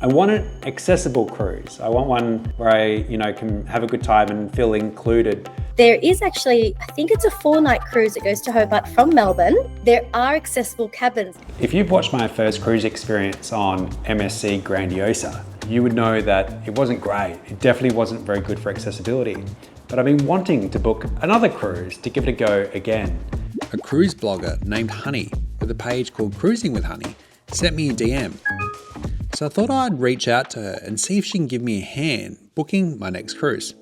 I want an accessible cruise. I want one where I, can have a good time and feel included. There is actually, I think it's a 4-night cruise that goes to Hobart from Melbourne. There are accessible cabins. If you've watched my first cruise experience on MSC Grandiosa, you would know that it wasn't great. It definitely wasn't very good for accessibility. But I've been wanting to book another cruise to give it a go again. A cruise blogger named Honey with a page called Cruising with Honey sent me a DM. So I thought I'd reach out to her and see if she can give me a hand booking my next cruise.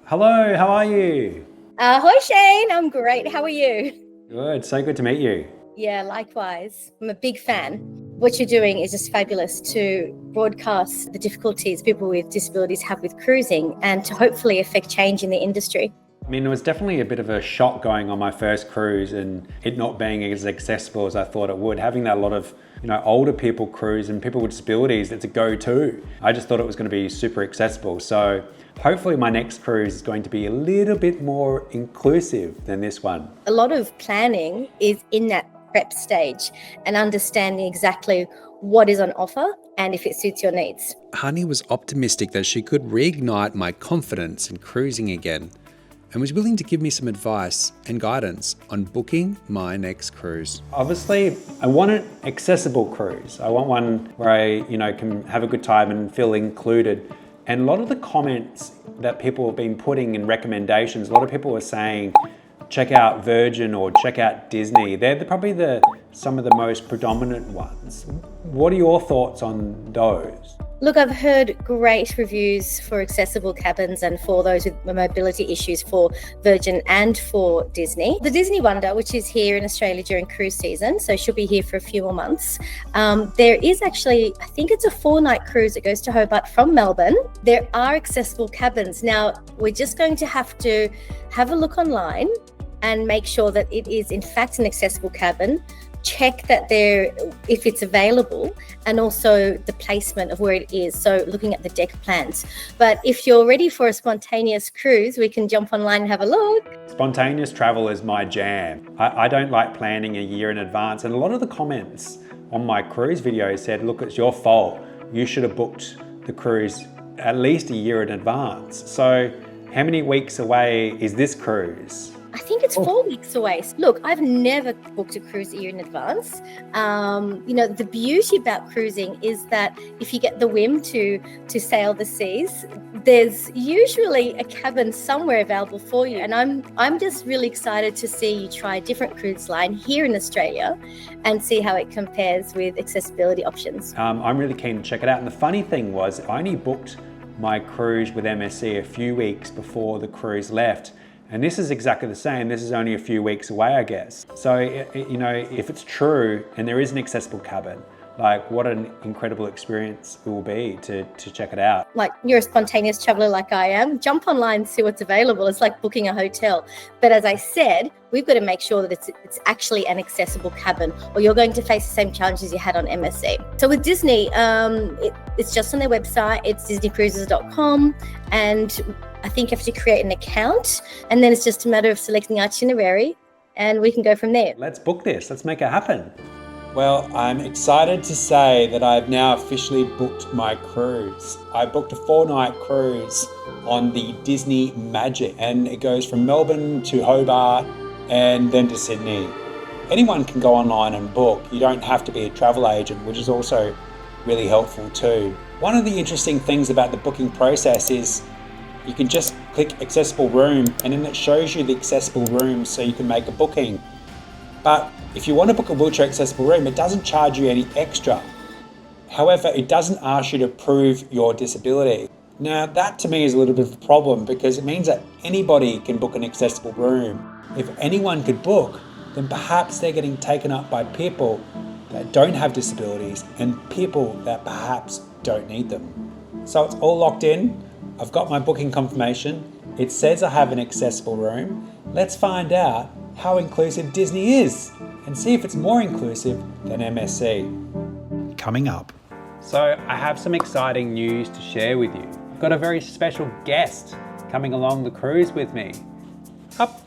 Hello, how are you? Hi Shane, I'm great. How are you? Good, so good to meet you. Yeah, likewise. I'm a big fan. What you're doing is just fabulous to broadcast the difficulties people with disabilities have with cruising and to hopefully affect change in the industry. I mean, it was definitely a bit of a shock going on my first cruise and it not being as accessible as I thought it would. Having that a lot of, older people cruise and people with disabilities, it's a go-to. I just thought it was going to be super accessible. So hopefully my next cruise is going to be a little bit more inclusive than this one. A lot of planning is in that prep stage and understanding exactly what is on offer and if it suits your needs. Honey was optimistic that she could reignite my confidence in cruising again and was willing to give me some advice and guidance on booking my next cruise. Obviously, I want an accessible cruise. I want one where I, can have a good time and feel included. And a lot of the comments that people have been putting in recommendations, a lot of people are saying, check out Virgin or check out Disney. They're probably some of the most predominant ones. What are your thoughts on those? Look, I've heard great reviews for accessible cabins and for those with mobility issues for Virgin and for Disney. The Disney Wonder, which is here in Australia during cruise season, so she'll be here for a few more months. There is actually, I think it's a 4-night cruise that goes to Hobart from Melbourne. There are accessible cabins. Now, we're just going to have a look online and make sure that it is in fact an accessible cabin. Check that if it's available, and also the placement of where it is. So looking at the deck plans. But if you're ready for a spontaneous cruise, we can jump online and have a look. Spontaneous travel is my jam. I don't like planning a year in advance. And a lot of the comments on my cruise video said, look, it's your fault. You should have booked the cruise at least a year in advance. So how many weeks away is this cruise? I think it's 4 weeks away. Look, I've never booked a cruise a year in advance. The beauty about cruising is that if you get the whim to sail the seas, there's usually a cabin somewhere available for you. And I'm just really excited to see you try a different cruise line here in Australia and see how it compares with accessibility options. I'm really keen to check it out. And the funny thing was, I only booked my cruise with MSC a few weeks before the cruise left. And this is exactly the same. This is only a few weeks away, I guess. So, if it's true and there is an accessible cabin, like what an incredible experience it will be to check it out. Like you're a spontaneous traveler like I am, jump online and see what's available. It's like booking a hotel. But as I said, we've got to make sure that it's actually an accessible cabin or you're going to face the same challenges you had on MSC. So with Disney, it's just on their website. It's disneycruises.com, and I think you have to create an account, and then it's just a matter of selecting the itinerary and we can go from there. Let's book this. Let's make it happen. Well, I'm excited to say that I've now officially booked my cruise. I booked a 4-night cruise on the Disney Magic, and it goes from Melbourne to Hobart and then to Sydney. Anyone can go online and book. You don't have to be a travel agent, which is also really helpful too. One of the interesting things about the booking process is you can just click accessible room and then it shows you the accessible room so you can make a booking. But if you want to book a wheelchair accessible room, it doesn't charge you any extra. However, it doesn't ask you to prove your disability. Now, that to me is a little bit of a problem because it means that anybody can book an accessible room. If anyone could book, then perhaps they're getting taken up by people that don't have disabilities and people that perhaps don't need them. So it's all locked in. I've got my booking confirmation. It says I have an accessible room. Let's find out how inclusive Disney is and see if it's more inclusive than MSC. Coming up. So I have some exciting news to share with you. I've got a very special guest coming along the cruise with me. Up.